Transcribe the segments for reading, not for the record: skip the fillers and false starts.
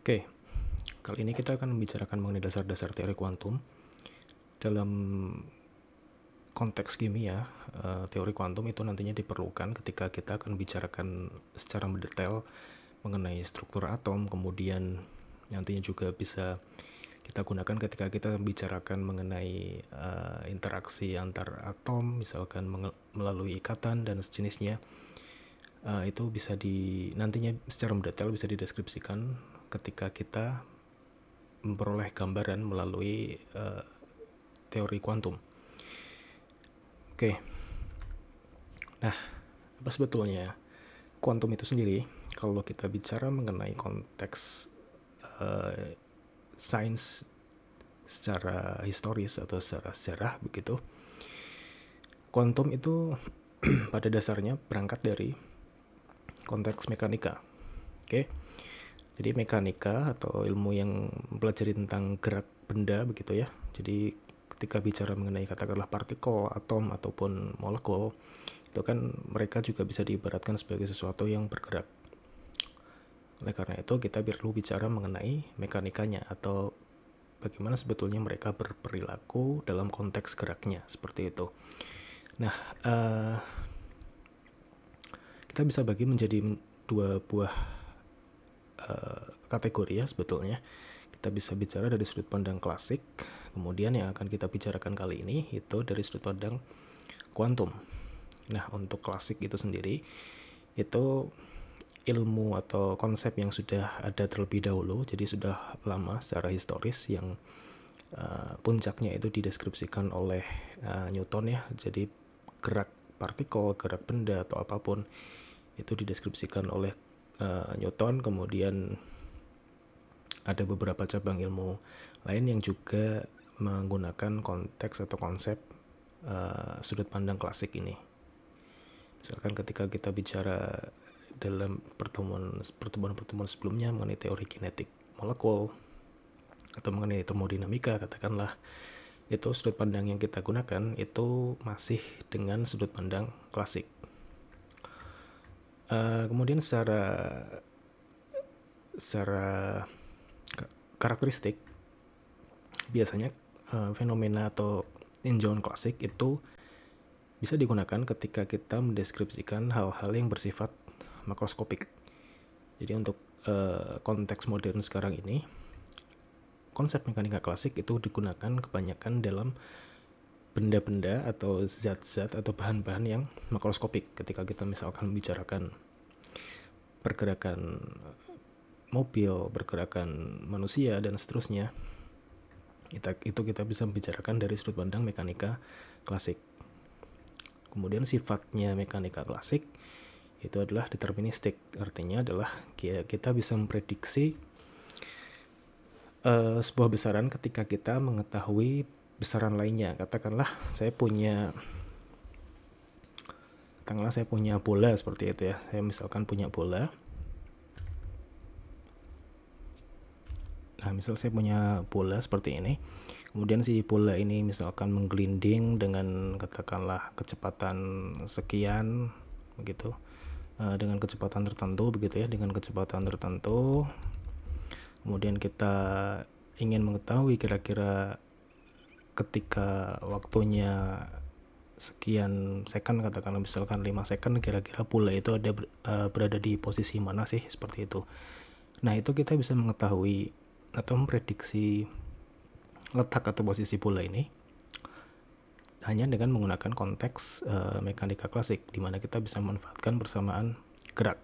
Oke, kali ini kita akan membicarakan mengenai dasar-dasar teori kuantum. Dalam konteks kimia, teori kuantum itu nantinya diperlukan ketika kita akan membicarakan secara mendetail mengenai struktur atom, kemudian nantinya juga bisa kita gunakan ketika kita membicarakan mengenai interaksi antar atom, misalkan melalui ikatan dan sejenisnya. Itu bisa nantinya secara mendetail bisa dideskripsikan ketika kita memperoleh gambaran melalui teori kuantum. Oke, nah apa sebetulnya kuantum itu sendiri? Kalau kita bicara mengenai konteks sains secara historis atau secara sejarah begitu, kuantum itu pada dasarnya berangkat dari konteks mekanika. Oke, jadi mekanika atau ilmu yang mempelajari tentang gerak benda begitu ya. Jadi ketika bicara mengenai katakanlah partikel, atom ataupun molekul, itu kan mereka juga bisa diibaratkan sebagai sesuatu yang bergerak. Oleh karena itu kita perlu bicara mengenai mekanikanya atau bagaimana sebetulnya mereka berperilaku dalam konteks geraknya, seperti itu. Nah, kita bisa bagi menjadi dua buah kategori ya sebetulnya. Kita bisa bicara dari sudut pandang klasik, kemudian yang akan kita bicarakan kali ini itu dari sudut pandang kuantum. Nah, untuk klasik itu sendiri, itu ilmu atau konsep yang sudah ada terlebih dahulu, jadi sudah lama secara historis, yang puncaknya itu dideskripsikan oleh Newton ya. Jadi gerak partikel, gerak benda atau apapun itu dideskripsikan oleh Newton. Kemudian ada beberapa cabang ilmu lain yang juga menggunakan konteks atau konsep sudut pandang klasik ini. Misalkan ketika kita bicara dalam pertemuan sebelumnya mengenai teori kinetik molekul atau mengenai termodinamika, katakanlah, itu sudut pandang yang kita gunakan itu masih dengan sudut pandang klasik. Kemudian secara karakteristik, biasanya fenomena atau tinjauan klasik itu bisa digunakan ketika kita mendeskripsikan hal-hal yang bersifat makroskopik. Jadi untuk konteks modern sekarang ini, konsep mekanika klasik itu digunakan kebanyakan dalam benda-benda atau zat-zat atau bahan-bahan yang makroskopik. Ketika kita misalkan membicarakan pergerakan mobil, pergerakan manusia, dan seterusnya, itu kita bisa membicarakan dari sudut pandang mekanika klasik. Kemudian sifatnya mekanika klasik itu adalah deterministik, artinya adalah kita bisa memprediksi sebuah besaran ketika kita mengetahui besaran lainnya. Katakanlah saya punya bola seperti itu ya. Saya misalkan punya bola. Nah, misal saya punya bola seperti ini. Kemudian si bola ini misalkan menggelinding dengan katakanlah kecepatan sekian begitu. Dengan kecepatan tertentu begitu ya, dengan kecepatan tertentu. Kemudian kita ingin mengetahui kira-kira ketika waktunya sekian second, katakanlah misalkan 5 second, kira-kira bola itu berada di posisi mana sih, seperti itu. Nah, itu kita bisa mengetahui atau memprediksi letak atau posisi bola ini hanya dengan menggunakan konteks mekanika klasik, di mana kita bisa memanfaatkan persamaan gerak.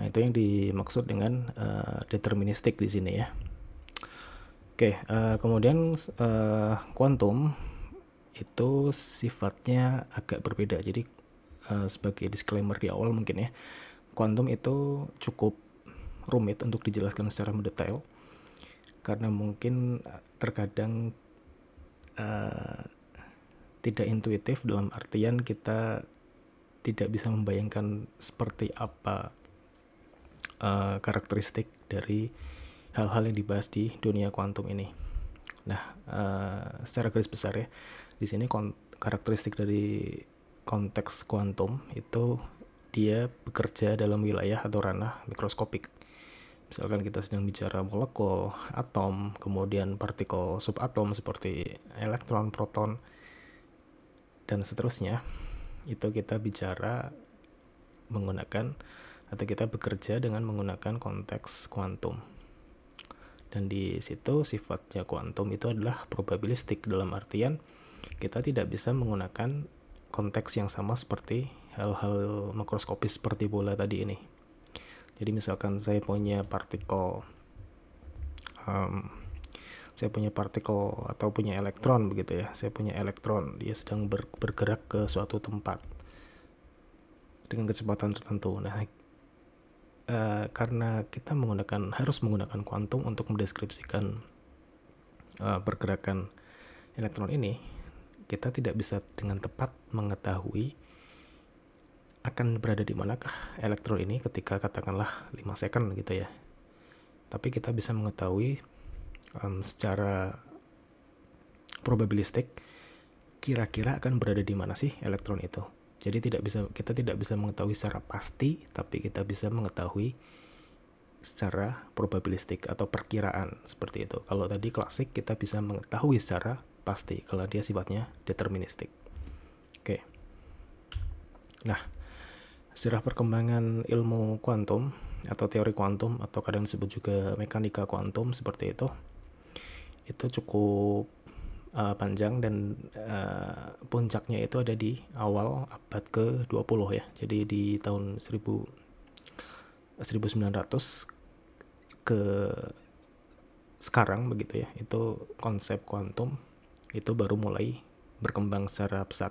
Nah, itu yang dimaksud dengan deterministik di sini ya. Oke, kemudian kuantum itu sifatnya agak berbeda. Jadi sebagai disclaimer di awal mungkin ya, kuantum itu cukup rumit untuk dijelaskan secara mendetail karena mungkin terkadang tidak intuitif, dalam artian kita tidak bisa membayangkan seperti apa karakteristik dari hal-hal yang dibahas di dunia kuantum ini. Nah, secara garis besar ya, di sini karakteristik dari konteks kuantum itu dia bekerja dalam wilayah atau ranah mikroskopik. Misalkan kita sedang bicara molekul, atom, kemudian partikel subatom seperti elektron, proton, dan seterusnya. Itu kita bicara menggunakan atau kita bekerja dengan menggunakan konteks kuantum. Dan di situ sifatnya kuantum itu adalah probabilistik, dalam artian kita tidak bisa menggunakan konteks yang sama seperti hal-hal makroskopis seperti bola tadi ini. Jadi misalkan saya punya partikel atau punya elektron begitu ya. Saya punya elektron, dia sedang bergerak ke suatu tempat dengan kecepatan tertentu. Nah, karena kita harus menggunakan kuantum untuk mendeskripsikan pergerakan elektron ini, kita tidak bisa dengan tepat mengetahui akan berada di manakah elektron ini ketika katakanlah 5 second gitu ya. Tapi kita bisa mengetahui secara probabilistik kira-kira akan berada di mana sih elektron itu. Jadi kita tidak bisa mengetahui secara pasti, tapi kita bisa mengetahui secara probabilistik atau perkiraan seperti itu. Kalau tadi klasik kita bisa mengetahui secara pasti, kalau dia sifatnya deterministik. Oke. Nah, sejarah perkembangan ilmu kuantum atau teori kuantum atau kadang disebut juga mekanika kuantum seperti itu cukup panjang dan puncaknya itu ada di awal abad ke-20 ya. Jadi di tahun 1900 ke sekarang begitu ya. Itu konsep kuantum itu baru mulai berkembang secara pesat.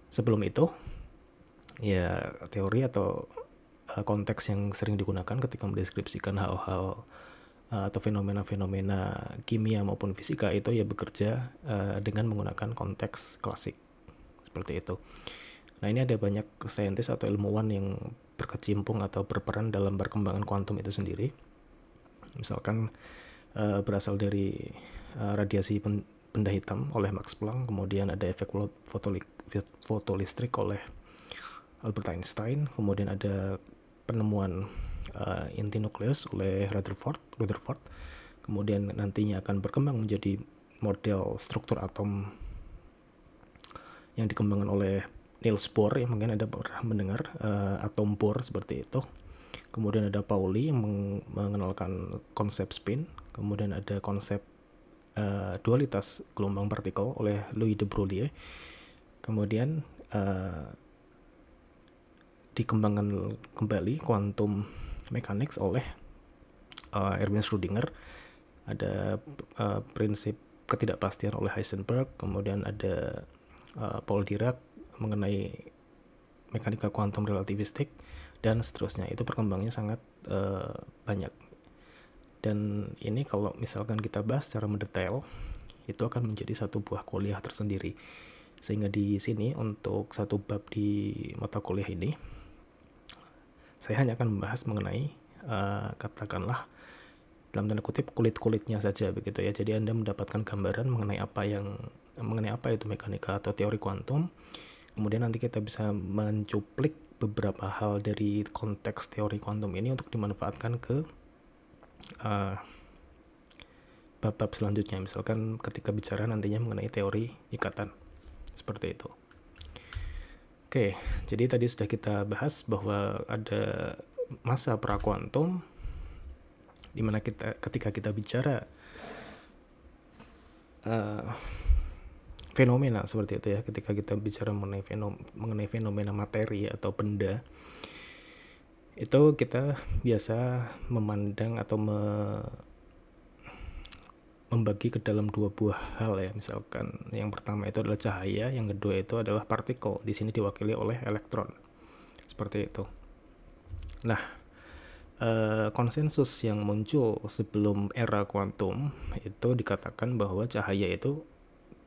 Sebelum itu ya teori atau konteks yang sering digunakan ketika mendeskripsikan hal-hal atau fenomena-fenomena kimia maupun fisika itu ya bekerja dengan menggunakan konteks klasik seperti itu. Nah, ini ada banyak saintis atau ilmuwan yang berkecimpung atau berperan dalam perkembangan kuantum itu sendiri. Misalkan berasal dari radiasi benda hitam oleh Max Planck, kemudian ada efek fotolistrik oleh Albert Einstein, kemudian ada penemuan inti nukleus oleh Rutherford, kemudian nantinya akan berkembang menjadi model struktur atom yang dikembangkan oleh Niels Bohr, yang mungkin ada pernah mendengar atom Bohr seperti itu. Kemudian ada Pauli yang mengenalkan konsep spin, kemudian ada konsep dualitas gelombang partikel oleh Louis de Broglie, kemudian dikembangkan kembali quantum mechanics oleh Erwin Schrödinger. Ada prinsip ketidakpastian oleh Heisenberg, kemudian ada Paul Dirac mengenai mekanika kuantum relativistik, dan seterusnya. Itu perkembangannya sangat banyak. Dan ini kalau misalkan kita bahas secara mendetail, itu akan menjadi satu buah kuliah tersendiri. Sehingga di sini untuk satu bab di mata kuliah ini, saya hanya akan membahas mengenai katakanlah dalam tanda kutip kulit-kulitnya saja begitu ya. Jadi Anda mendapatkan gambaran mengenai apa itu mekanika atau teori kuantum. Kemudian nanti kita bisa mencuplik beberapa hal dari konteks teori kuantum ini untuk dimanfaatkan ke bab-bab selanjutnya. Misalkan ketika bicara nantinya mengenai teori ikatan. Seperti itu. Oke, jadi tadi sudah kita bahas bahwa ada masa prakuantum di mana ketika kita bicara fenomena seperti itu ya, ketika kita bicara mengenai fenomena materi atau benda, itu kita biasa memandang atau membagi ke dalam dua buah hal ya. Misalkan yang pertama itu adalah cahaya, yang kedua itu adalah partikel. Di sini diwakili oleh elektron. Seperti itu. Nah, konsensus yang muncul sebelum era kuantum itu dikatakan bahwa cahaya itu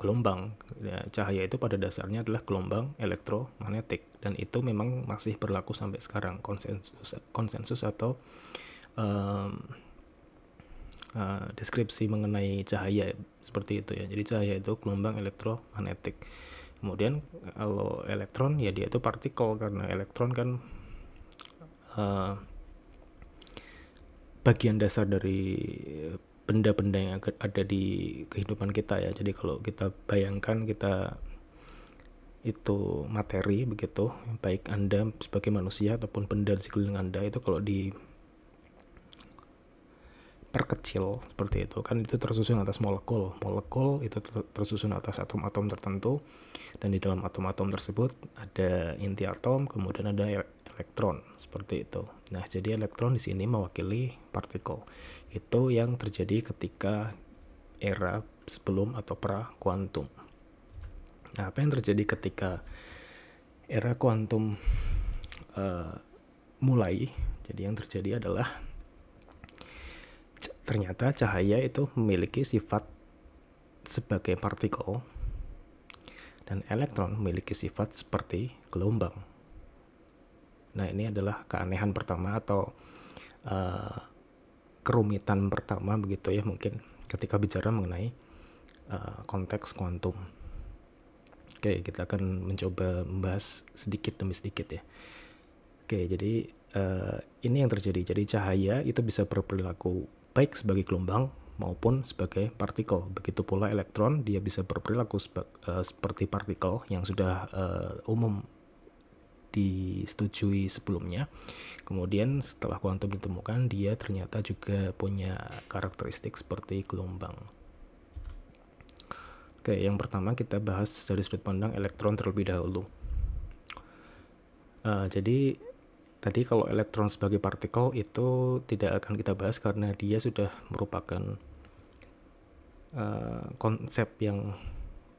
gelombang. Ya, cahaya itu pada dasarnya adalah gelombang elektromagnetik, dan itu memang masih berlaku sampai sekarang, konsensus atau deskripsi mengenai cahaya seperti itu ya. Jadi cahaya itu gelombang elektromagnetik. Kemudian kalau elektron ya dia itu partikel, karena elektron kan bagian dasar dari benda-benda yang ada di kehidupan kita ya. Jadi kalau kita bayangkan kita itu materi begitu, baik Anda sebagai manusia ataupun benda di sekeliling Anda, itu kalau diperkecil seperti itu kan, itu tersusun atas molekul itu tersusun atas atom-atom tertentu, dan di dalam atom-atom tersebut ada inti atom, kemudian ada elektron seperti itu. Nah, jadi elektron di sini mewakili partikel. Itu yang terjadi ketika era sebelum atau pra kuantum. Nah, apa yang terjadi ketika era kuantum mulai? Jadi yang terjadi adalah ternyata cahaya itu memiliki sifat sebagai partikel dan elektron memiliki sifat seperti gelombang. Nah, ini adalah keanehan pertama atau kerumitan pertama begitu ya, mungkin ketika bicara mengenai konteks kuantum. Oke, kita akan mencoba membahas sedikit demi sedikit ya. Oke, jadi ini yang terjadi. Jadi cahaya itu bisa berperilaku baik sebagai gelombang maupun sebagai partikel. Begitu pula elektron, dia bisa berperilaku seperti partikel yang sudah umum disetujui sebelumnya. Kemudian setelah kuantum ditemukan, dia ternyata juga punya karakteristik seperti gelombang. Oke, yang pertama kita bahas dari sudut pandang elektron terlebih dahulu. Jadi tadi kalau elektron sebagai partikel itu tidak akan kita bahas karena dia sudah merupakan konsep yang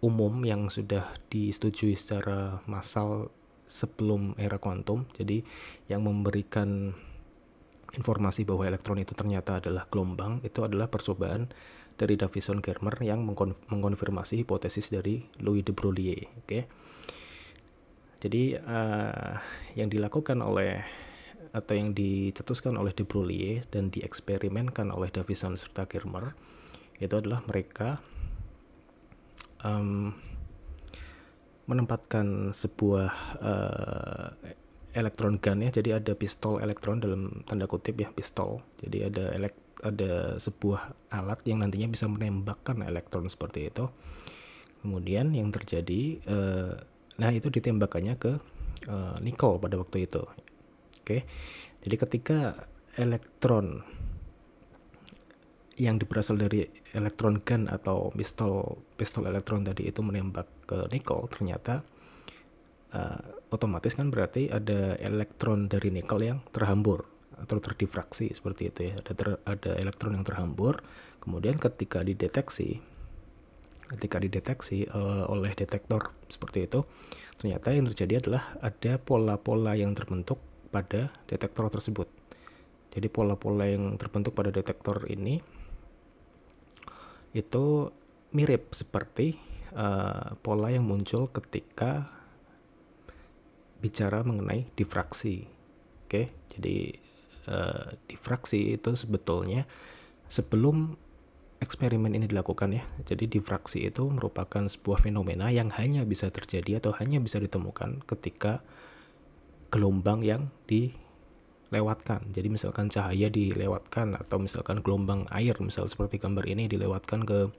umum yang sudah disetujui secara massal sebelum era kuantum. Jadi yang memberikan informasi bahwa elektron itu ternyata adalah gelombang itu adalah percobaan dari Davison-Germer yang mengkonfirmasi hipotesis dari Louis de Broglie. Oke. Jadi yang dilakukan oleh atau yang dicetuskan oleh de Broglie dan dieksperimenkan oleh Davison serta Germer itu adalah mereka menempatkan sebuah elektron gun ya. Jadi ada pistol elektron dalam tanda kutip ya, pistol. Jadi ada sebuah alat yang nantinya bisa menembakkan elektron seperti itu. Kemudian yang terjadi, nah itu ditembakkannya ke nikel pada waktu itu. Oke, jadi ketika elektron yang berasal dari elektron gun atau pistol elektron tadi itu menembak ke nikel, ternyata otomatis kan berarti ada elektron dari nikel yang terhambur atau terdifraksi seperti itu ya. Ada elektron yang terhambur. Kemudian ketika dideteksi oleh detektor seperti itu, ternyata yang terjadi adalah ada pola-pola yang terbentuk pada detektor tersebut. Jadi pola-pola yang terbentuk pada detektor ini itu mirip seperti pola yang muncul ketika bicara mengenai difraksi. Oke, jadi difraksi itu sebetulnya sebelum eksperimen ini dilakukan ya. Jadi difraksi itu merupakan sebuah fenomena yang hanya bisa terjadi atau hanya bisa ditemukan ketika gelombang yang dilewatkan. Jadi misalkan cahaya dilewatkan atau misalkan gelombang air, misal seperti gambar ini dilewatkan ke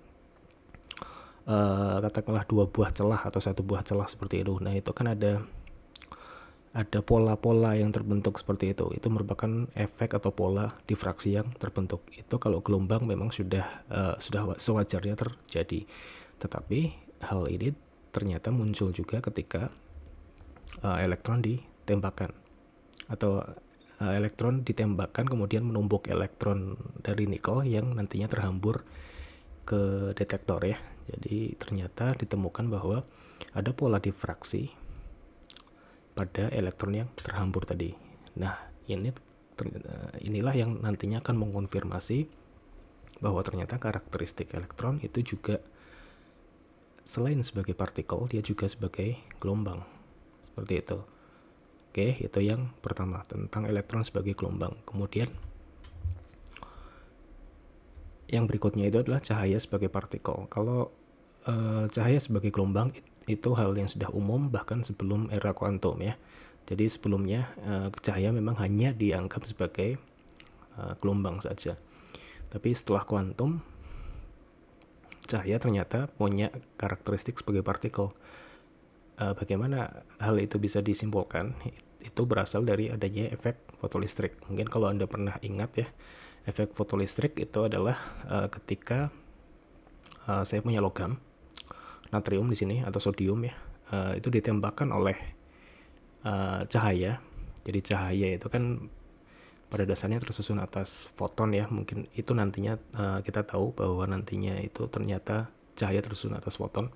katakanlah 2 buah celah atau 1 buah celah seperti itu. Nah, itu kan ada pola-pola yang terbentuk seperti itu. Itu merupakan efek atau pola difraksi yang terbentuk. Itu kalau gelombang memang sudah sewajarnya terjadi. Tetapi hal ini ternyata muncul juga ketika elektron ditembakkan atau elektron ditembakkan kemudian menumbuk elektron dari nikel yang nantinya terhambur ke detektor ya. Jadi ternyata ditemukan bahwa ada pola difraksi pada elektron yang terhambur tadi. Nah, inilah yang nantinya akan mengkonfirmasi bahwa ternyata karakteristik elektron itu juga selain sebagai partikel, dia juga sebagai gelombang. Seperti itu. Oke, itu yang pertama tentang elektron sebagai gelombang. Kemudian yang berikutnya itu adalah cahaya sebagai partikel. Kalau cahaya sebagai gelombang itu hal yang sudah umum bahkan sebelum era kuantum ya. Jadi sebelumnya cahaya memang hanya dianggap sebagai gelombang saja. Tapi setelah kuantum, cahaya ternyata punya karakteristik sebagai partikel. Bagaimana hal itu bisa disimpulkan? Itu berasal dari adanya efek fotolistrik. Mungkin kalau Anda pernah ingat ya, efek fotolistrik itu adalah ketika saya punya logam natrium di sini atau sodium ya, itu ditembakkan oleh cahaya. Jadi cahaya itu kan pada dasarnya tersusun atas foton ya. Mungkin itu nantinya kita tahu bahwa nantinya itu ternyata cahaya tersusun atas foton.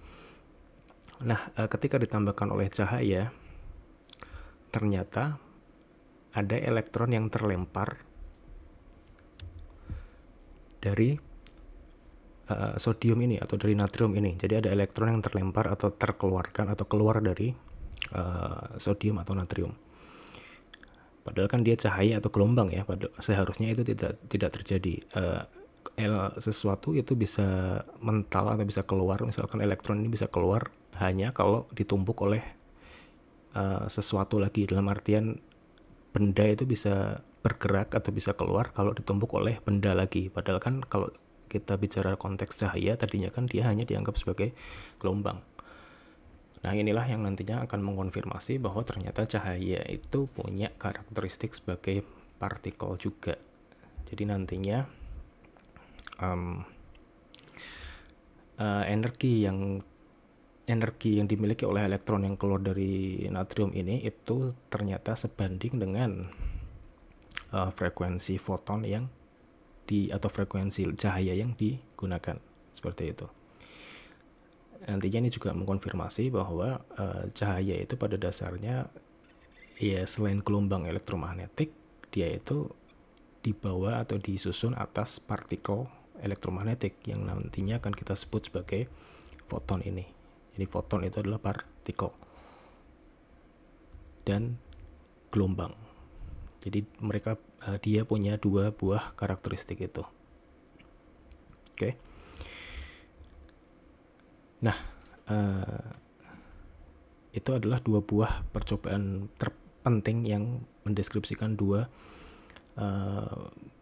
Nah, ketika ditambahkan oleh cahaya, ternyata ada elektron yang terlempar dari sodium ini atau dari natrium ini. Jadi ada elektron yang terlempar atau terkeluarkan atau keluar dari sodium atau natrium. Padahal kan dia cahaya atau gelombang ya. Seharusnya itu tidak terjadi. Sesuatu itu bisa mental atau bisa keluar. Misalkan elektron ini bisa keluar hanya kalau ditumbuk oleh sesuatu lagi. Dalam artian benda itu bisa bergerak atau bisa keluar kalau ditumbuk oleh benda lagi. Padahal kan kalau kita bicara konteks cahaya, tadinya kan dia hanya dianggap sebagai gelombang. Nah, inilah yang nantinya akan mengonfirmasi bahwa ternyata cahaya itu punya karakteristik sebagai partikel juga. Jadi nantinya energi yang dimiliki oleh elektron yang keluar dari natrium ini itu ternyata sebanding dengan frekuensi foton atau frekuensi cahaya yang digunakan, seperti itu. Nantinya ini juga mengkonfirmasi bahwa cahaya itu pada dasarnya ya selain gelombang elektromagnetik, dia itu dibawa atau disusun atas partikel elektromagnetik yang nantinya akan kita sebut sebagai foton ini. Jadi foton itu adalah partikel dan gelombang. Jadi dia punya dua buah karakteristik itu. Oke. Nah, itu adalah dua buah percobaan terpenting yang mendeskripsikan dua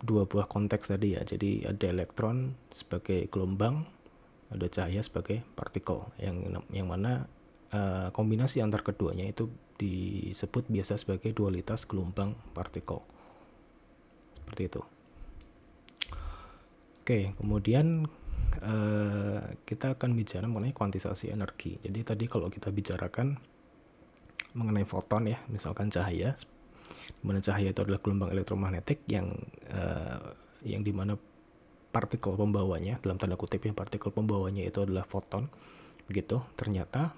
buah konteks tadi ya. Jadi ada elektron sebagai gelombang, ada cahaya sebagai partikel. Yang mana kombinasi antar keduanya itu disebut biasa sebagai dualitas gelombang partikel. Seperti itu. Oke, kemudian kita akan bicara mengenai kuantisasi energi. Jadi tadi kalau kita bicarakan mengenai foton ya, misalkan cahaya, dimana cahaya itu adalah gelombang elektromagnetik yang dimana partikel pembawanya, dalam tanda kutip ya, partikel pembawanya itu adalah foton. Begitu, ternyata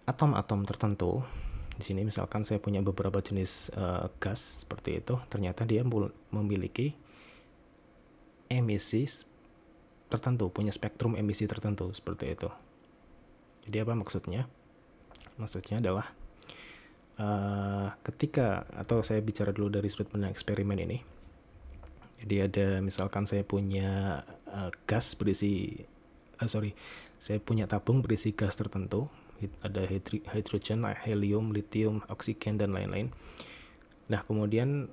atom-atom tertentu di sini, misalkan saya punya beberapa jenis gas seperti itu, ternyata dia memiliki emisi tertentu, punya spektrum emisi tertentu seperti itu. Jadi apa maksudnya? Maksudnya adalah ketika, atau saya bicara dulu dari sudut pandang eksperimen ini. Jadi ada, misalkan saya punya gas berisi, saya punya tabung berisi gas tertentu, ada hidrogen, helium, lithium, oksigen dan lain-lain. Nah kemudian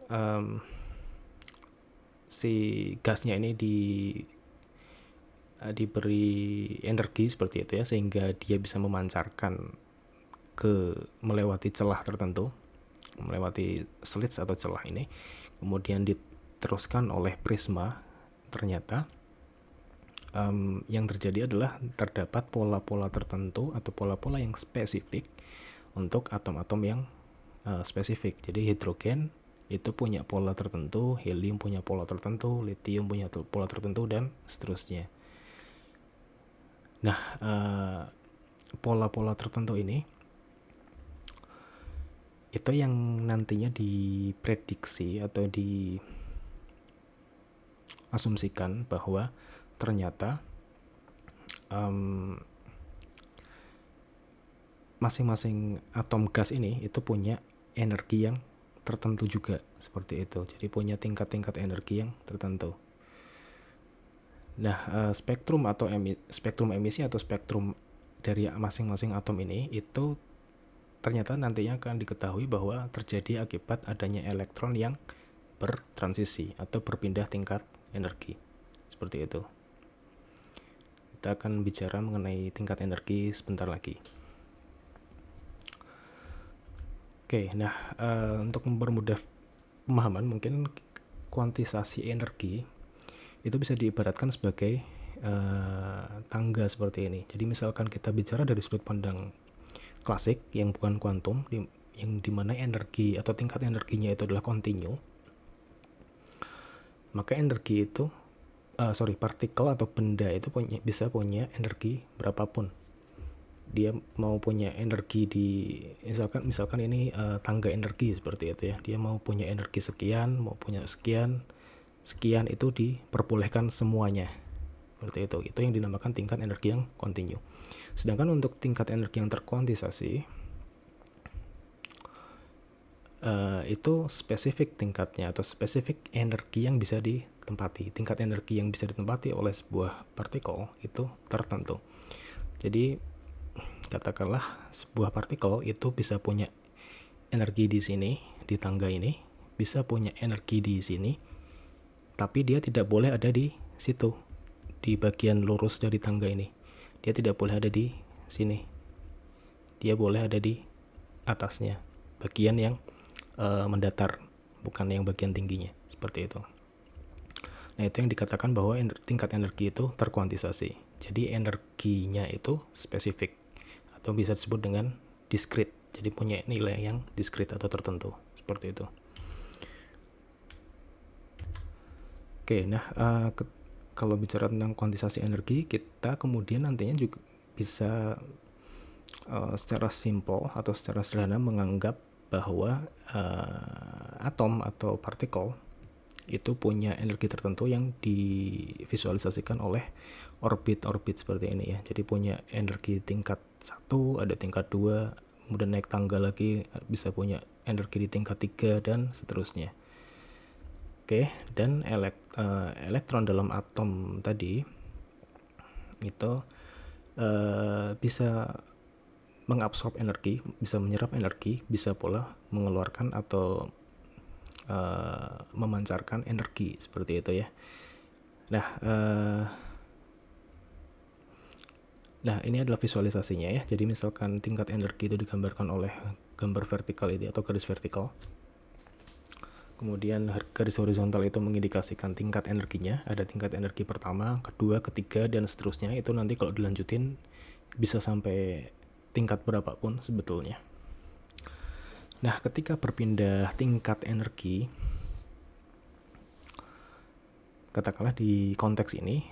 si gasnya ini diberi energi seperti itu ya, sehingga dia bisa memancarkan melewati celah tertentu, melewati slits atau celah ini, kemudian diteruskan oleh prisma. Ternyata yang terjadi adalah terdapat pola-pola tertentu atau pola-pola yang spesifik untuk atom-atom yang spesifik. Jadi hidrogen itu punya pola tertentu, helium punya pola tertentu, lithium punya pola tertentu, dan seterusnya. Nah, pola-pola tertentu ini itu yang nantinya diprediksi atau diasumsikan bahwa ternyata masing-masing atom gas ini itu punya energi yang tertentu juga, seperti itu. Jadi punya tingkat-tingkat energi yang tertentu. Nah, spektrum emisi atau spektrum dari masing-masing atom ini itu ternyata nantinya akan diketahui bahwa terjadi akibat adanya elektron yang bertransisi atau berpindah tingkat energi. Seperti itu. Kita akan bicara mengenai tingkat energi sebentar lagi. Oke, nah untuk mempermudah pemahaman, mungkin kuantisasi energi itu bisa diibaratkan sebagai tangga seperti ini. Jadi misalkan kita bicara dari sudut pandang klasik yang bukan kuantum, yang dimana energi atau tingkat energinya itu adalah kontinu, maka energi itu partikel atau benda itu bisa punya energi berapapun. Dia mau punya energi di misalkan ini tangga energi seperti itu ya. Dia mau punya energi sekian, mau punya sekian itu diperbolehkan semuanya. Seperti itu. Itu yang dinamakan tingkat energi yang kontinu. Sedangkan untuk tingkat energi yang terkuantisasi itu spesifik tingkatnya atau spesifik energi yang bisa ditempati. Tingkat energi yang bisa ditempati oleh sebuah partikel itu tertentu. Jadi katakanlah sebuah partikel itu bisa punya energi di sini, di tangga ini, bisa punya energi di sini, tapi dia tidak boleh ada di situ, di bagian lurus dari tangga ini. Dia tidak boleh ada di sini. Dia boleh ada di atasnya, bagian yang mendatar, bukan yang bagian tingginya, seperti itu. Nah, itu yang dikatakan bahwa tingkat energi itu terkuantisasi. Jadi energinya itu spesifik atau bisa disebut dengan diskrit. Jadi punya nilai yang diskrit atau tertentu, seperti itu. Oke, nah kalau bicara tentang kuantisasi energi, kita kemudian nantinya juga bisa secara simpel atau secara sederhana menganggap bahwa atom atau partikel itu punya energi tertentu yang divisualisasikan oleh orbit-orbit seperti ini ya. Jadi punya energi tingkat 1, ada tingkat 2, kemudian naik tangga lagi bisa punya energi di tingkat 3 dan seterusnya. Oke, dan elektron dalam atom tadi itu bisa mengabsorb energi, bisa menyerap energi, bisa pula mengeluarkan atau memancarkan energi, seperti itu ya. Nah, ini adalah visualisasinya ya. Jadi misalkan tingkat energi itu digambarkan oleh gambar vertikal ini atau garis vertikal. Kemudian garis horizontal itu mengindikasikan tingkat energinya. Ada tingkat energi pertama, kedua, ketiga, dan seterusnya. Itu nanti kalau dilanjutin bisa sampai tingkat berapapun sebetulnya. Nah, ketika berpindah tingkat energi, katakanlah di konteks ini,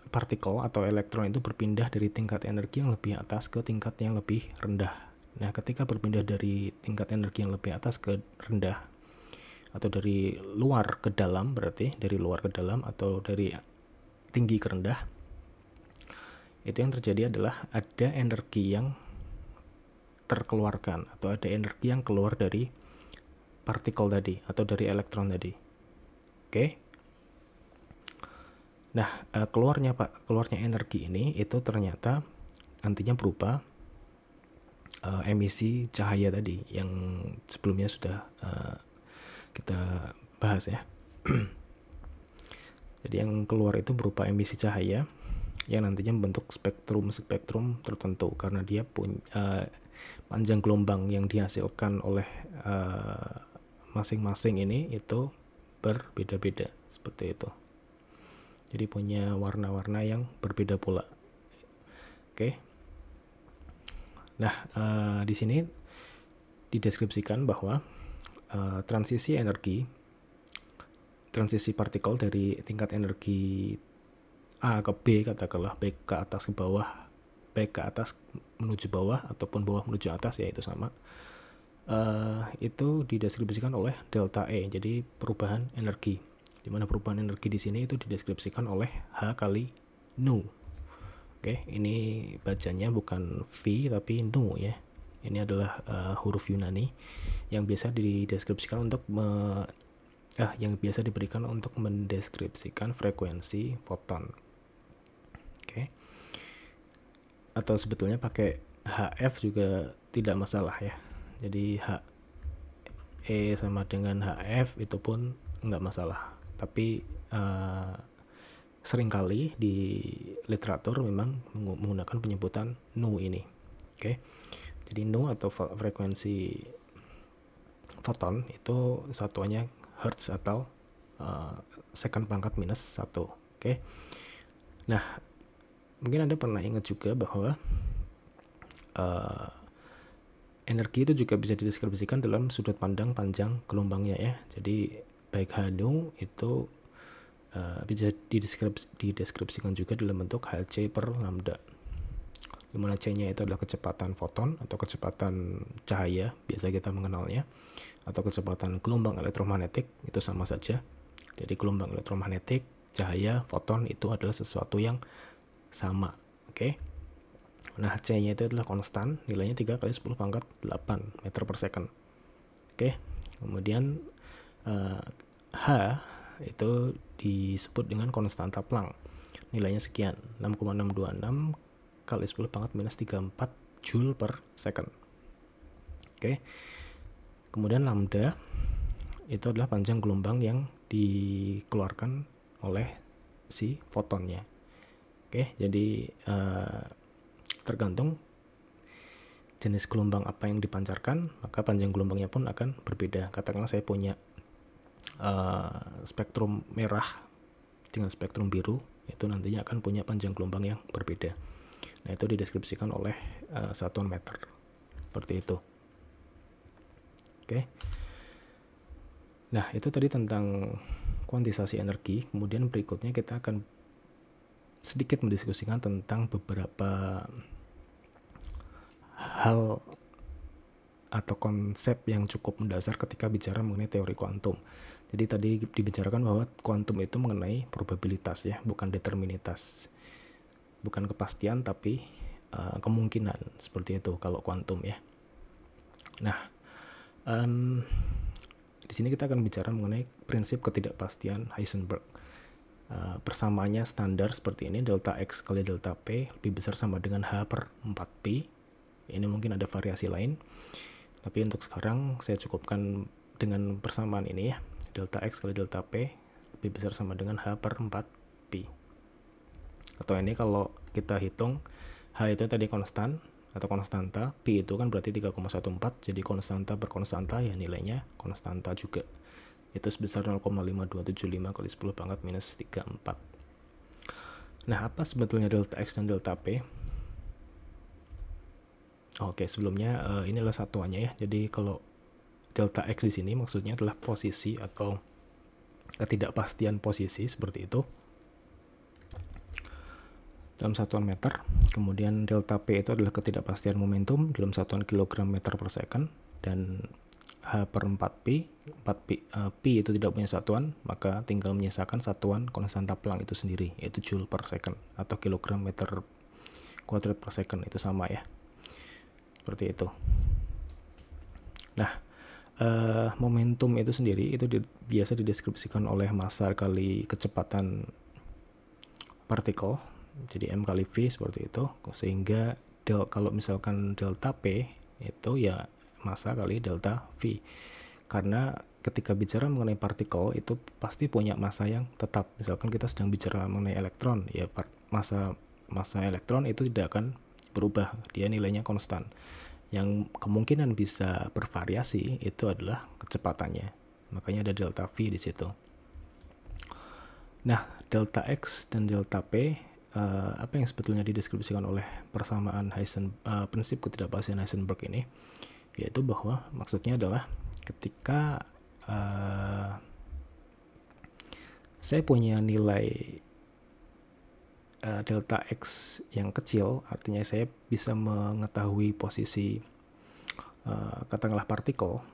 partikel atau elektron itu berpindah dari tingkat energi yang lebih atas ke tingkat yang lebih rendah. Nah, ketika berpindah dari tingkat energi yang lebih atas ke rendah, atau dari luar ke dalam, berarti dari luar ke dalam atau dari tinggi ke rendah, itu yang terjadi adalah ada energi yang terkeluarkan atau ada energi yang keluar dari partikel tadi atau dari elektron tadi. Oke. Nah, keluarnya energi ini itu ternyata nantinya berupa emisi cahaya tadi yang sebelumnya sudah kita bahas ya. Jadi yang keluar itu berupa emisi cahaya yang nantinya membentuk spektrum tertentu karena dia punya panjang gelombang yang dihasilkan oleh masing-masing ini itu berbeda-beda, seperti itu. Jadi punya warna-warna yang berbeda pula. Oke. Nah, di sini dideskripsikan bahwa transisi partikel dari tingkat energi A ke B, katakanlah baik ke atas ke bawah, baik ke atas menuju bawah ataupun bawah menuju atas, ya itu sama. Itu dideskripsikan oleh delta E, jadi perubahan energi. Di mana perubahan energi di sini itu dideskripsikan oleh H kali nu. Oke, ini bacanya bukan V tapi nu ya. Ini adalah huruf Yunani yang biasa dideskripsikan untuk yang biasa diberikan untuk mendeskripsikan frekuensi foton. Oke. Atau sebetulnya pakai HF juga tidak masalah ya. Jadi HE sama dengan HF itu pun nggak masalah. Tapi seringkali di literatur memang menggunakan penyebutan nu ini. Oke. Jadi nu atau frekuensi foton itu satuannya hertz atau second pangkat minus 1. Oke. Nah, mungkin Anda pernah ingat juga bahwa energi itu juga bisa dideskripsikan dalam sudut pandang panjang gelombangnya ya. Jadi baik Hnu itu bisa dideskripsikan juga dalam bentuk Hc per lambda, di mana C-nya itu adalah kecepatan foton atau kecepatan cahaya, biasa kita mengenalnya, atau kecepatan gelombang elektromagnetik, itu sama saja. Jadi gelombang elektromagnetik, cahaya, foton itu adalah sesuatu yang sama. Oke. Nah, C-nya itu adalah konstan, nilainya 3 kali 10 pangkat 8 meter per second. Oke. Kemudian H itu disebut dengan konstanta Planck. Nilainya sekian, 6,626 kali 10 pangkat minus 34 joule per second. Oke. Kemudian lambda itu adalah panjang gelombang yang dikeluarkan oleh si fotonnya. Oke, jadi tergantung jenis gelombang apa yang dipancarkan, maka panjang gelombangnya pun akan berbeda. Katakanlah saya punya spektrum merah dengan spektrum biru, itu nantinya akan punya panjang gelombang yang berbeda. Nah, itu dideskripsikan oleh satuan meter. Seperti itu. Oke. Nah, itu tadi tentang kuantisasi energi. Kemudian berikutnya kita akan sedikit mendiskusikan tentang beberapa hal atau konsep yang cukup mendasar ketika bicara mengenai teori kuantum. Jadi tadi dibicarakan bahwa kuantum itu mengenai probabilitas ya, bukan determinitas. Bukan kepastian tapi kemungkinan, seperti itu kalau kuantum ya. Nah, di sini kita akan bicara mengenai prinsip ketidakpastian Heisenberg. Persamaannya standar seperti ini, delta X kali delta P lebih besar sama dengan H per 4Pi. Ini mungkin ada variasi lain, tapi untuk sekarang saya cukupkan dengan persamaan ini ya. Delta X kali delta P lebih besar sama dengan H per 4Pi. Atau ini kalau kita hitung, H itu tadi konstan atau konstanta, Pi itu kan berarti 3,14, jadi konstanta per konstanta ya nilainya konstanta juga. Itu sebesar 0,5275 kali 10 pangkat minus 34. Nah, apa sebetulnya delta X dan delta P? Oke, sebelumnya inilah satuannya ya. Jadi kalau delta X di sini maksudnya adalah posisi atau ketidakpastian posisi, seperti itu, dalam satuan meter. Kemudian delta P itu adalah ketidakpastian momentum dalam satuan kilogram meter per second, dan H per 4Pi, Pi itu tidak punya satuan, maka tinggal menyisakan satuan konstanta Planck itu sendiri, yaitu joule per second atau kilogram meter kuadrat per second, itu sama ya. Seperti itu. Nah, momentum itu sendiri itu biasa dideskripsikan oleh massa kali kecepatan partikel, jadi M kali V seperti itu, sehingga kalau misalkan delta P itu ya massa kali delta V, karena ketika bicara mengenai partikel itu pasti punya massa yang tetap. Misalkan kita sedang bicara mengenai elektron, ya massa elektron itu tidak akan berubah, dia nilainya konstan. Yang kemungkinan bisa bervariasi itu adalah kecepatannya, makanya ada delta V di situ. Nah, delta X dan delta P, apa yang sebetulnya dideskripsikan oleh persamaan prinsip ketidakpastian Heisenberg ini, yaitu bahwa maksudnya adalah ketika saya punya nilai delta X yang kecil, artinya saya bisa mengetahui posisi katakanlah partikel,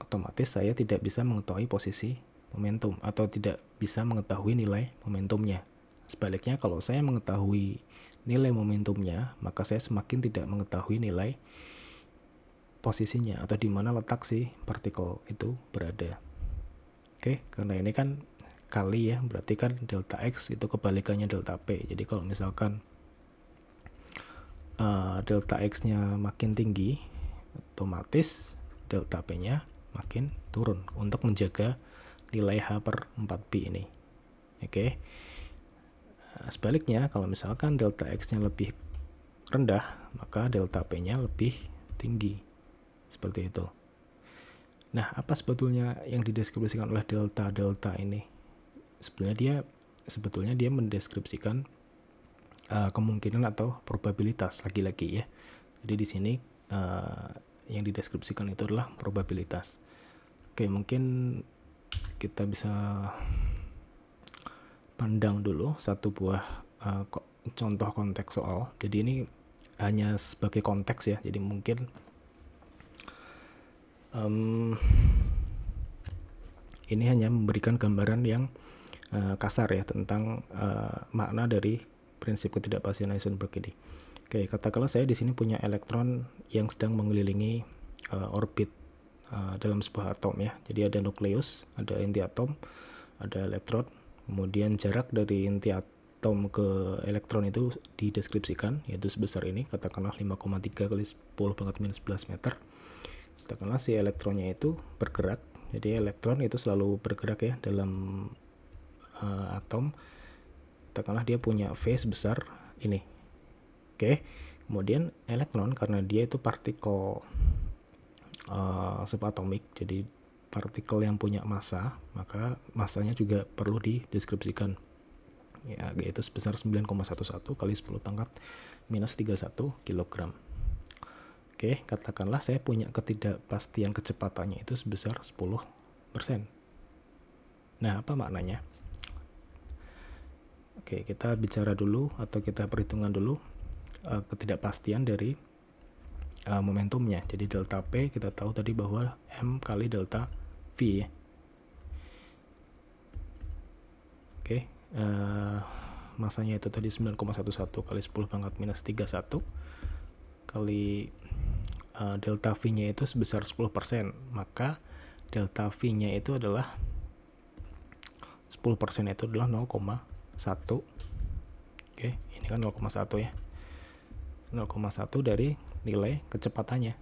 otomatis saya tidak bisa mengetahui posisi momentum atau tidak bisa mengetahui nilai momentumnya. Sebaliknya, kalau saya mengetahui nilai momentumnya, maka saya semakin tidak mengetahui nilai posisinya atau di mana letak si partikel itu berada. Oke, karena ini kan kali ya, berarti kan delta X itu kebalikannya delta P. Jadi kalau misalkan delta X-nya makin tinggi, otomatis delta P-nya makin turun untuk menjaga nilai H per 4pi ini. Oke. Sebaliknya, kalau misalkan delta X-nya lebih rendah, maka delta P-nya lebih tinggi. Seperti itu. Nah, apa sebetulnya yang dideskripsikan oleh delta ini? Sebetulnya dia mendeskripsikan kemungkinan atau probabilitas lagi-lagi ya. Jadi di sini yang dideskripsikan itu adalah probabilitas. Oke, mungkin kita bisa pandang dulu satu buah contoh konteks soal. Jadi ini hanya sebagai konteks ya. Jadi mungkin ini hanya memberikan gambaran yang kasar ya tentang makna dari prinsip ketidakpastian Heisenberg ini. Oke, katakanlah saya di sini punya elektron yang sedang mengelilingi orbit dalam sebuah atom ya. Jadi ada nukleus, ada inti atom, ada elektron. Kemudian jarak dari inti atom ke elektron itu dideskripsikan, yaitu sebesar ini, katakanlah 5,3 kali 10 pangkat minus 11 meter. Katakanlah si elektronnya itu bergerak, jadi elektron itu selalu bergerak ya dalam atom. Katakanlah dia punya V sebesar ini. Oke, kemudian elektron karena dia itu partikel subatomik, jadi partikel yang punya massa, maka massanya juga perlu dideskripsikan ya, yaitu sebesar 9,11 kali 10 pangkat minus 31 kg. Oke, katakanlah saya punya ketidakpastian kecepatannya itu sebesar 10%. Nah, apa maknanya? Oke, kita bicara dulu atau kita perhitungan dulu ketidakpastian dari momentumnya. Jadi delta P kita tahu tadi bahwa M kali delta V ya. Oke, masanya itu tadi 9,11 kali 10 pangkat minus 31 kali delta V-nya itu sebesar 10%, maka delta V-nya itu adalah 10% itu adalah 0,1. Oke, ini kan 0,1 ya. 0,1 dari nilai kecepatannya.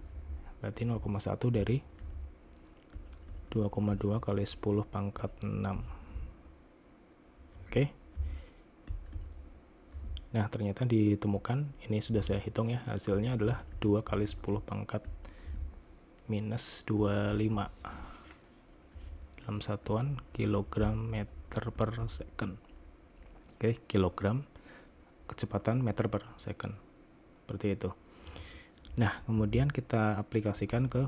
Berarti 0,1 dari 2,2 kali 10 pangkat 6. Oke. Nah, ternyata ditemukan, ini sudah saya hitung ya, hasilnya adalah 2 kali 10 pangkat minus 25 dalam satuan kilogram meter per second. Oke, kilogram kecepatan meter per second. Seperti itu. Nah, kemudian kita aplikasikan ke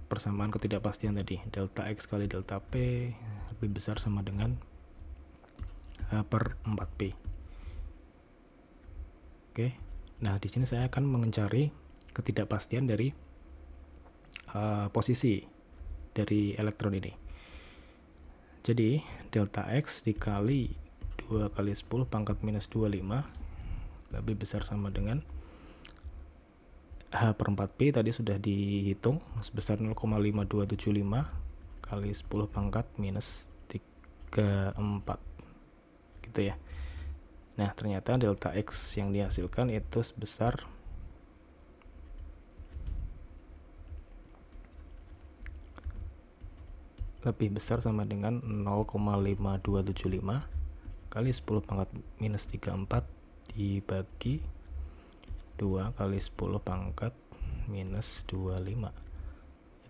persamaan ketidakpastian tadi. Delta X kali delta P lebih besar sama dengan H per 4P. Oke. Nah, di sini saya akan mencari ketidakpastian dari posisi dari elektron ini. Jadi, delta X dikali 2 kali 10 pangkat minus 25 lebih besar sama dengan H per 4Pi tadi sudah dihitung sebesar 0,5275 kali 10 pangkat minus 34 gitu ya. Nah, ternyata delta X yang dihasilkan itu sebesar lebih besar sama dengan 0,5275 kali 10 pangkat minus 34 dibagi 2 kali 10 pangkat minus 25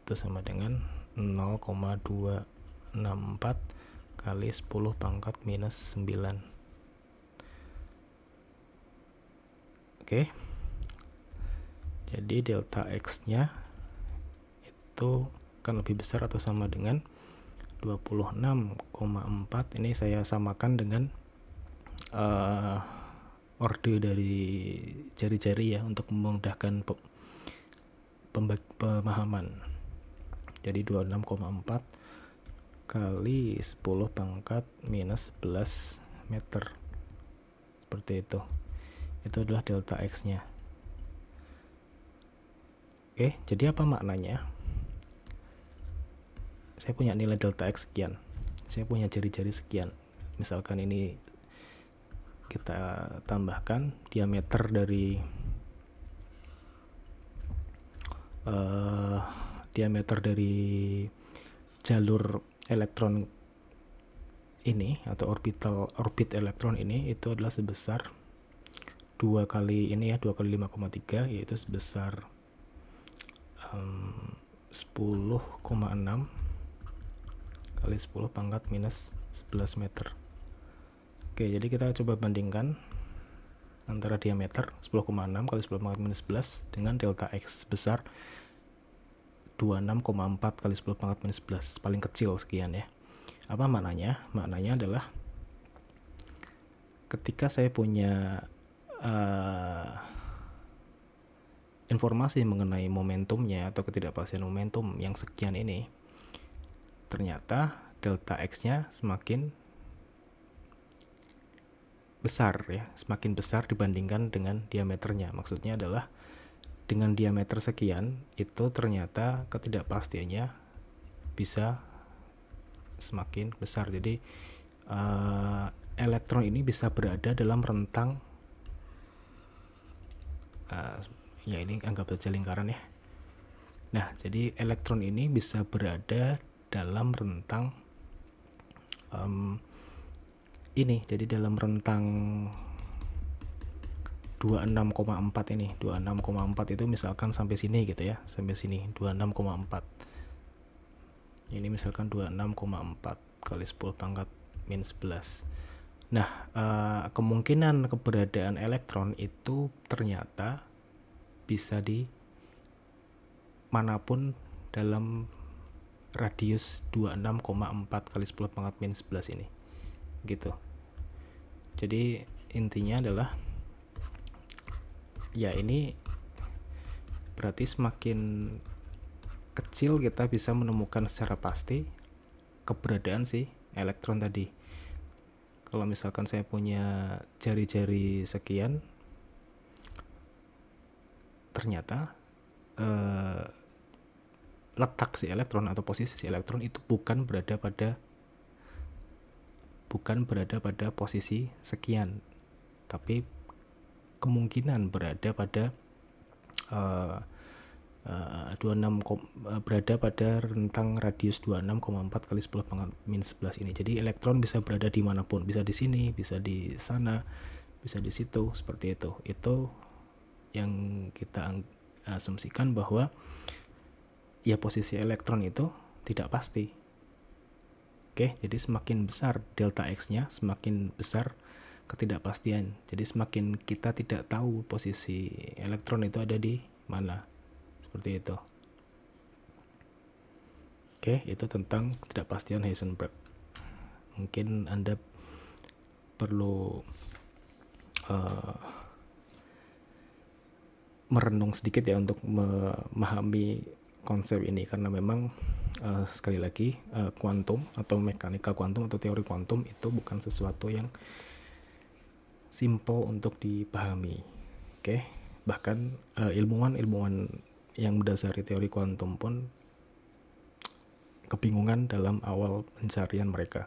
itu sama dengan 0,264 kali 10 pangkat minus 9. Oke. Jadi delta X nya itu akan lebih besar atau sama dengan 26,4. Ini saya samakan dengan orde dari jari-jari ya untuk memudahkan pemahaman. Jadi 26,4 kali 10 pangkat minus 11 meter. Seperti itu. Itu adalah delta X-nya. Oke, jadi apa maknanya? Saya punya nilai delta X sekian. Saya punya jari-jari sekian. Misalkan ini kita tambahkan diameter dari jalur elektron ini atau orbit elektron ini itu adalah sebesar 2 kali 5,3, yaitu sebesar 10,6 kali 10 pangkat minus 11 meter. Oke, jadi kita coba bandingkan antara diameter 10,6 kali 10 pangkat minus 11 dengan delta X sebesar 26,4 kali 10 pangkat minus 11, paling kecil sekian ya. Apa maknanya? Maknanya adalah ketika saya punya informasi mengenai momentumnya atau ketidakpastian momentum yang sekian ini, ternyata delta X-nya semakin besar ya, semakin besar dibandingkan dengan diameternya. Maksudnya adalah dengan diameter sekian itu ternyata ketidakpastiannya bisa semakin besar. Jadi elektron ini bisa berada dalam rentang ya ini anggap saja lingkaran ya. Nah, jadi elektron ini bisa berada dalam rentang ini, jadi dalam rentang 26,4 ini. 26,4 itu misalkan sampai sini gitu ya, sampai sini 26,4. Ini misalkan 26,4 kali 10 pangkat min 11. Nah, kemungkinan keberadaan elektron itu ternyata bisa di manapun dalam radius 26,4 kali 10 pangkat min 11 ini. Gitu. Jadi intinya adalah ya ini berarti semakin kecil kita bisa menemukan secara pasti keberadaan si elektron tadi. Kalau misalkan saya punya jari-jari sekian, ternyata letak si elektron atau posisi si elektron itu bukan berada pada posisi sekian, tapi kemungkinan berada pada 26 berada pada rentang radius 26,4 kali 10 pangkat min 11 ini. Jadi elektron bisa berada dimanapun, bisa di sini, bisa di sana, bisa di situ, seperti itu. Itu yang kita asumsikan bahwa ya posisi elektron itu tidak pasti. Oke, jadi semakin besar delta X-nya, semakin besar ketidakpastian. Jadi semakin kita tidak tahu posisi elektron itu ada di mana. Seperti itu. Oke, itu tentang ketidakpastian Heisenberg. Mungkin Anda perlu merenung sedikit ya untuk memahami konsep ini, karena memang sekali lagi kuantum atau mekanika kuantum atau teori kuantum itu bukan sesuatu yang simple untuk dipahami. Oke, bahkan ilmuwan yang mendasari teori kuantum pun kebingungan dalam awal pencarian mereka.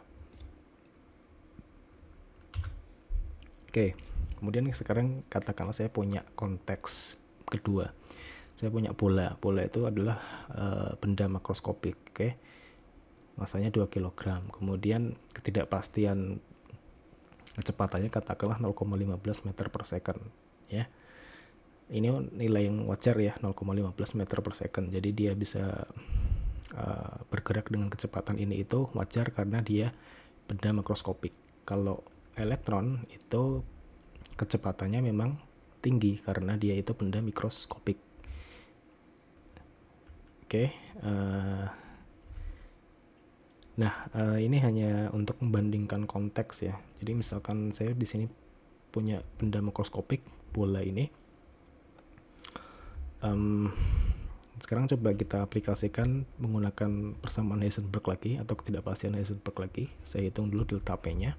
Oke, kemudian sekarang katakanlah saya punya konteks kedua. Saya punya bola. Bola itu adalah benda makroskopik, oke. Masanya 2 kg. Kemudian ketidakpastian kecepatannya katakanlah 0,15 meter per second, ya. Ini nilai yang wajar ya, 0,15 meter per second. Jadi dia bisa bergerak dengan kecepatan ini, itu wajar karena dia benda makroskopik. Kalau elektron itu kecepatannya memang tinggi karena dia itu benda mikroskopik. Oke, nah ini hanya untuk membandingkan konteks ya. Jadi misalkan saya di sini punya benda mikroskopik, bola ini. Sekarang coba kita aplikasikan menggunakan persamaan Heisenberg lagi atau ketidakpastian Heisenberg lagi. Saya hitung dulu delta P-nya.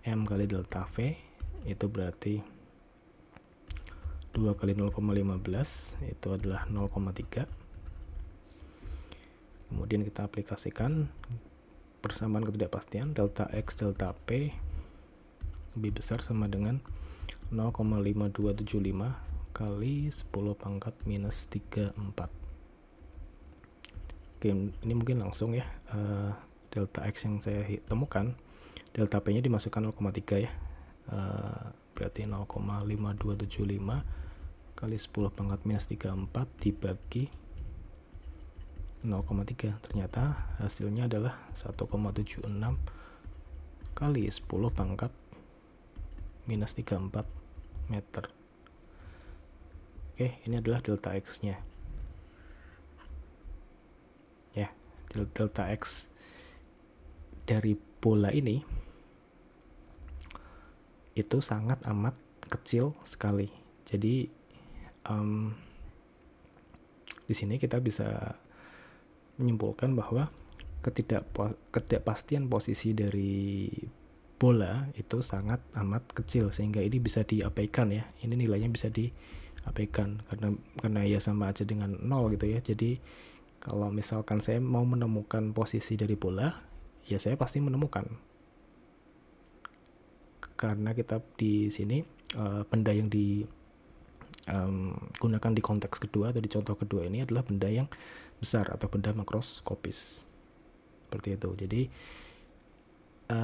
M kali delta V itu berarti 2 kali 0,15 itu adalah 0,3. Kemudian kita aplikasikan persamaan ketidakpastian delta X delta P lebih besar sama dengan 0,5275 kali 10 pangkat minus 34. Oke, ini mungkin langsung ya. Delta X yang saya temukan, delta P nya dimasukkan 0,3 ya. Berarti 0,5275 kali 10 pangkat minus 34 dibagi 0,3. Ternyata hasilnya adalah 1,76 kali 10 pangkat minus 34 meter. Oke, ini adalah delta X nya ya. Delta X dari bola ini itu sangat amat kecil sekali. Jadi di sini kita bisa menyimpulkan bahwa ketidakpastian posisi dari bola itu sangat amat kecil, sehingga ini bisa diabaikan ya. Ini nilainya bisa diabaikan karena ya sama aja dengan 0 gitu ya. Jadi kalau misalkan saya mau menemukan posisi dari bola, ya saya pasti menemukan. Karena kita di sini benda yang digunakan di konteks kedua atau di contoh kedua ini adalah benda yang besar atau benda makroskopis. Seperti itu. Jadi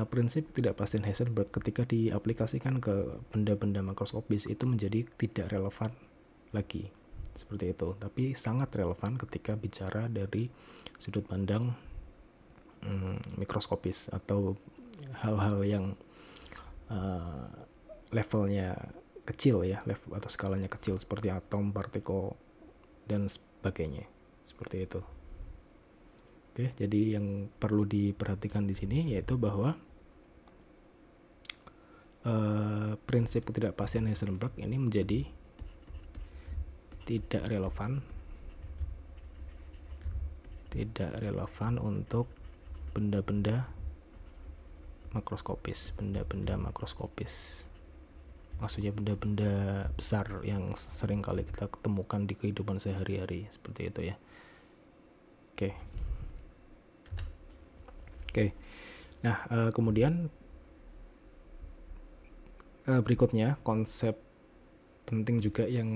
prinsip ketidakpastian Heisenberg ketika diaplikasikan ke benda-benda makroskopis itu menjadi tidak relevan lagi. Seperti itu. Tapi sangat relevan ketika bicara dari sudut pandang mikroskopis atau hal-hal yang levelnya kecil ya, level atau skalanya kecil seperti atom, partikel dan sebagainya. Seperti itu. Oke, jadi yang perlu diperhatikan di sini yaitu bahwa prinsip ketidakpastian Heisenberg ini menjadi tidak relevan untuk benda-benda makroskopis, maksudnya benda-benda besar yang sering kali kita ketemukan di kehidupan sehari-hari, seperti itu ya. Oke. Nah, kemudian berikutnya konsep penting juga yang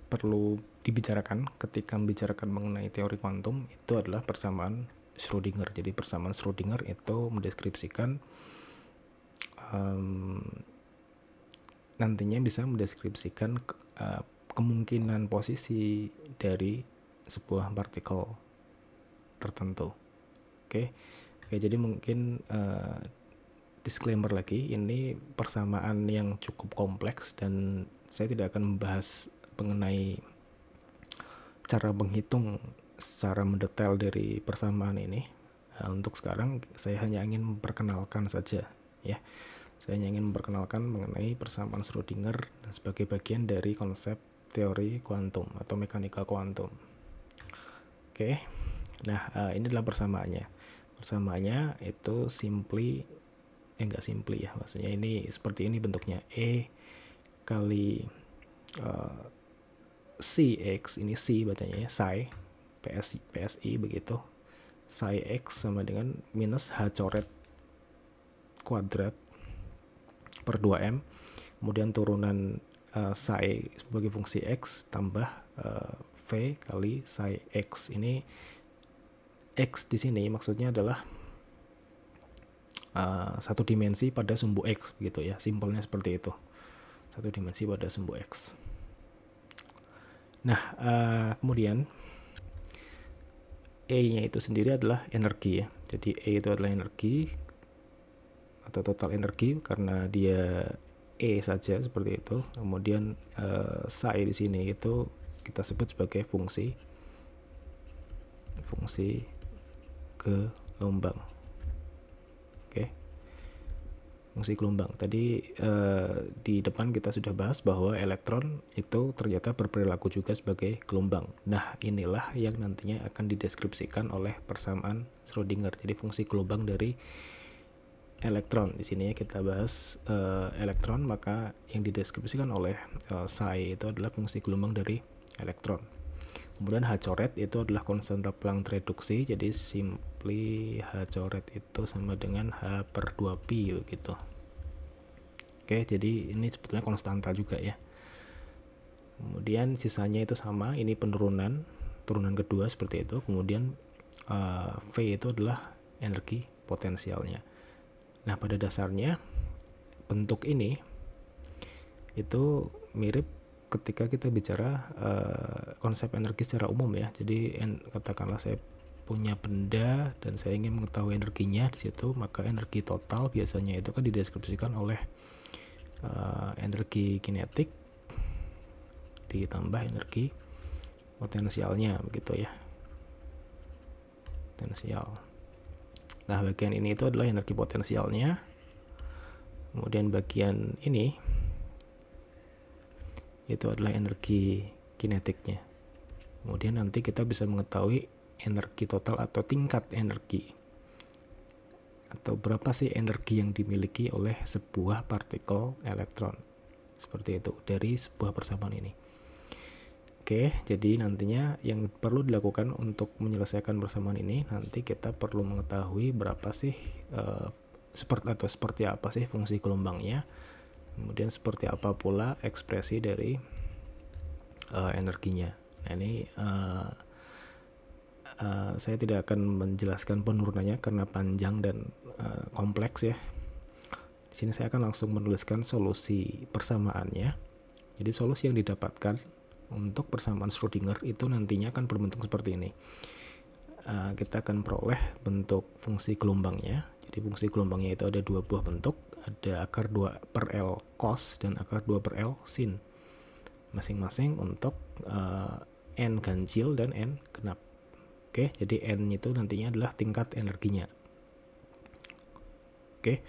perlu dibicarakan ketika membicarakan mengenai teori kuantum itu adalah persamaan Schrödinger. Jadi persamaan Schrödinger itu mendeskripsikan nantinya bisa mendeskripsikan kemungkinan posisi dari sebuah partikel tertentu. Oke, jadi mungkin disclaimer lagi, ini persamaan yang cukup kompleks dan saya tidak akan membahas mengenai cara menghitung secara mendetail dari persamaan ini. Untuk sekarang saya hanya ingin memperkenalkan saja ya. Saya hanya ingin memperkenalkan mengenai persamaan Schrödinger sebagai bagian dari konsep teori kuantum atau mekanika kuantum. Oke. Nah, ini adalah persamaannya. Persamaannya itu enggak simply ya, maksudnya ini seperti ini bentuknya, E kali Cx, ini C bacanya ya, psi PSI begitu, psi x sama dengan minus H coret kuadrat per 2M, kemudian turunan psi sebagai fungsi x tambah V kali psi x. Ini x di sini maksudnya adalah satu dimensi pada sumbu X begitu ya, simpelnya seperti itu, satu dimensi pada sumbu X. Nah, kemudian E-nya itu sendiri adalah energi ya, jadi E itu adalah energi atau total energi karena dia E saja seperti itu. Kemudian psi di sini itu kita sebut sebagai fungsi gelombang. Oke. Fungsi gelombang. Tadi di depan kita sudah bahas bahwa elektron itu ternyata berperilaku juga sebagai gelombang. Nah, inilah yang nantinya akan dideskripsikan oleh persamaan Schrödinger. Jadi fungsi gelombang dari elektron. Di sini kita bahas elektron, maka yang dideskripsikan oleh psi itu adalah fungsi gelombang dari elektron. Kemudian H coret itu adalah konstanta Planck reduksi, jadi simply H coret itu sama dengan H per 2pi gitu. Oke, jadi ini sebetulnya konstanta juga ya. Kemudian sisanya itu sama, ini turunan kedua seperti itu. Kemudian V itu adalah energi potensialnya. Nah, pada dasarnya bentuk ini itu mirip ketika kita bicara konsep energi secara umum ya. Jadi katakanlah saya punya benda dan saya ingin mengetahui energinya di situ, maka energi total biasanya itu kan dideskripsikan oleh energi kinetik ditambah energi potensialnya begitu ya. Potensial. Nah, bagian ini itu adalah energi potensialnya. Kemudian bagian ini itu adalah energi kinetiknya. Kemudian nanti kita bisa mengetahui energi total atau tingkat energi, atau berapa sih energi yang dimiliki oleh sebuah partikel elektron. Seperti itu dari sebuah persamaan ini. Oke, jadi nantinya yang perlu dilakukan untuk menyelesaikan persamaan ini, nanti kita perlu mengetahui berapa sih seperti apa sih fungsi gelombangnya, kemudian seperti apa pula ekspresi dari energinya. Nah, ini saya tidak akan menjelaskan penurunannya karena panjang dan kompleks ya. Di sini saya akan langsung menuliskan solusi persamaannya. Jadi solusi yang didapatkan untuk persamaan Schrödinger itu nantinya akan berbentuk seperti ini. Kita akan peroleh bentuk fungsi gelombangnya. Jadi fungsi gelombangnya itu ada dua buah bentuk, ada akar 2 per L cos dan akar 2 per L sin. Masing-masing untuk N ganjil dan N genap. Oke, jadi N itu nantinya adalah tingkat energinya. Oke.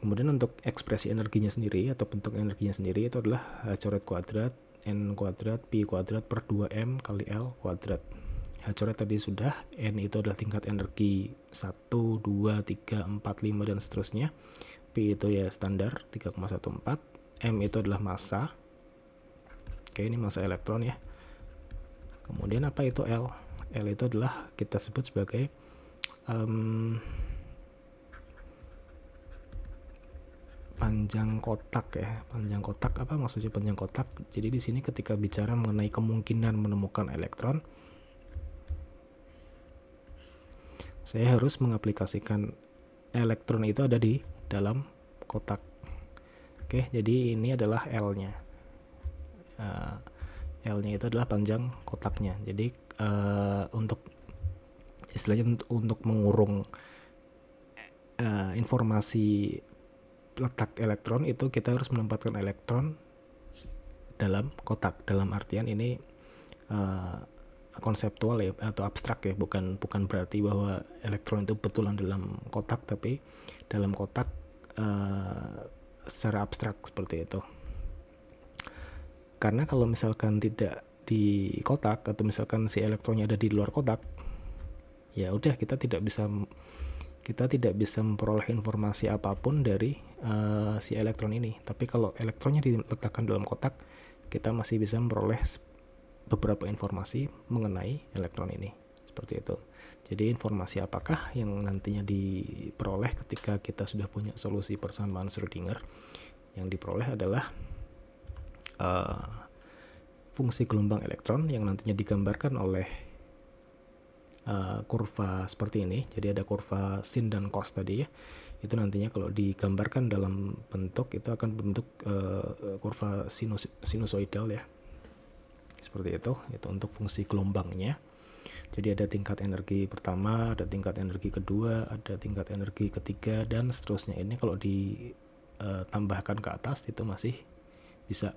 Kemudian untuk ekspresi energinya sendiri atau bentuk energinya sendiri itu adalah H coret kuadrat N kuadrat Pi kuadrat per 2M kali L kuadrat. H coret tadi sudah, N itu adalah tingkat energi 1, 2, 3, 4, 5 dan seterusnya. Pi itu ya standar 3,14. M itu adalah massa. Oke, ini massa elektron ya. Kemudian apa itu L? L itu adalah kita sebut sebagai panjang kotak ya. Panjang kotak, apa maksudnya panjang kotak? Jadi di sini ketika bicara mengenai kemungkinan menemukan elektron, saya harus mengaplikasikan elektron itu ada di dalam kotak. Oke, jadi ini adalah L-nya. L-nya itu adalah panjang kotaknya. Jadi untuk istilahnya untuk mengurung informasi letak elektron itu kita harus menempatkan elektron dalam kotak. Dalam artian ini konseptual ya atau abstrak ya, bukan berarti bahwa elektron itu betulan dalam kotak, tapi dalam kotak secara abstrak seperti itu. Karena kalau misalkan tidak di kotak atau misalkan si elektronnya ada di luar kotak, ya udah kita tidak bisa memperoleh informasi apapun dari si elektron ini. Tapi kalau elektronnya diletakkan dalam kotak, kita masih bisa memperoleh beberapa informasi mengenai elektron ini. Seperti itu. Jadi informasi apakah yang nantinya diperoleh ketika kita sudah punya solusi persamaan Schrödinger? Yang diperoleh adalah fungsi gelombang elektron yang nantinya digambarkan oleh kurva seperti ini. Jadi ada kurva sin dan cos tadi ya. Itu nantinya kalau digambarkan dalam bentuk itu akan bentuk kurva sinusoidal ya. Seperti itu untuk fungsi gelombangnya. Jadi ada tingkat energi pertama, ada tingkat energi kedua, ada tingkat energi ketiga dan seterusnya. Ini kalau ditambahkan ke atas itu masih bisa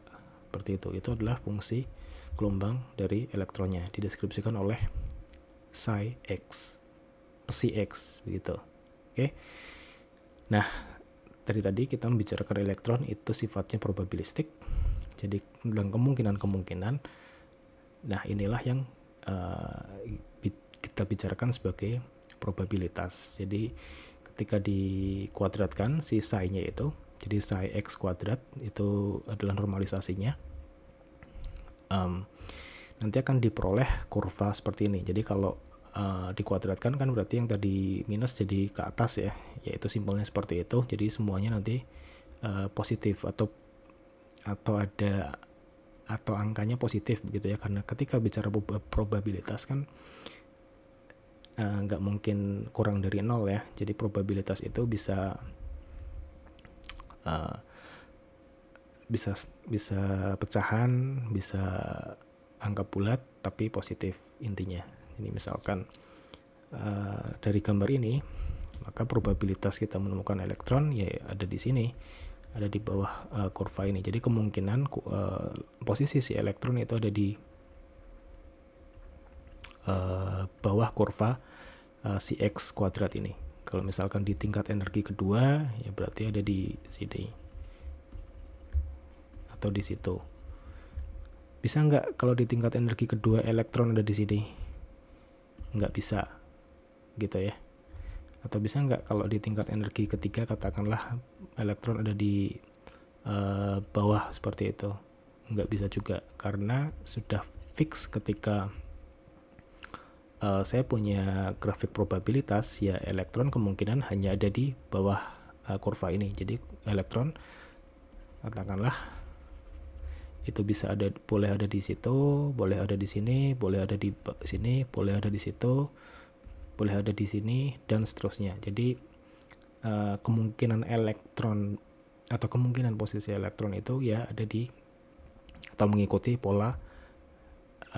seperti itu. Itu adalah fungsi gelombang dari elektronnya, dideskripsikan oleh psi x begitu. Oke. Nah, dari tadi kita membicarakan elektron itu sifatnya probabilistik. Jadi dalam kemungkinan. Nah, inilah yang kita bicarakan sebagai probabilitas. Jadi ketika dikuadratkan si psi-nya itu, jadi psi x kuadrat itu adalah normalisasinya, nanti akan diperoleh kurva seperti ini. Jadi kalau dikuadratkan kan berarti yang tadi minus jadi ke atas ya, yaitu simbolnya seperti itu. Jadi semuanya nanti positif atau angkanya positif begitu ya, karena ketika bicara probabilitas kan nggak mungkin kurang dari 0 ya. Jadi probabilitas itu bisa pecahan, bisa angka bulat tapi positif intinya. Ini misalkan dari gambar ini, maka probabilitas kita menemukan elektron ya ada di sini, ada di bawah kurva ini. Jadi kemungkinan posisi si elektron itu ada di bawah kurva si x kuadrat ini. Kalau misalkan di tingkat energi kedua, ya berarti ada di sini atau di situ. Bisa nggak kalau di tingkat energi kedua elektron ada di sini? Nggak bisa, gitu ya. Atau bisa nggak kalau di tingkat energi ketiga katakanlah elektron ada di bawah seperti itu? Nggak bisa juga, karena sudah fix ketika saya punya grafik probabilitas, ya elektron kemungkinan hanya ada di bawah kurva ini. Jadi elektron katakanlah itu bisa ada, boleh ada di situ, boleh ada di sini, boleh ada di sini, boleh ada di situ, boleh ada di sini, dan seterusnya. Jadi kemungkinan elektron atau kemungkinan posisi elektron itu ya ada di atau mengikuti pola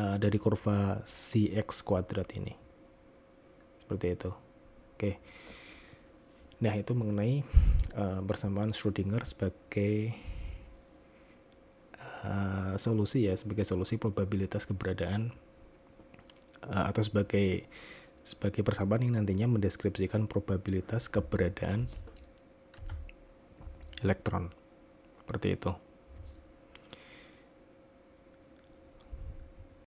dari kurva Cx kuadrat ini. Seperti itu. Oke. Nah, itu mengenai persamaan Schrödinger sebagai solusi ya, sebagai solusi probabilitas keberadaan atau sebagai persamaan yang nantinya mendeskripsikan probabilitas keberadaan elektron. Seperti itu.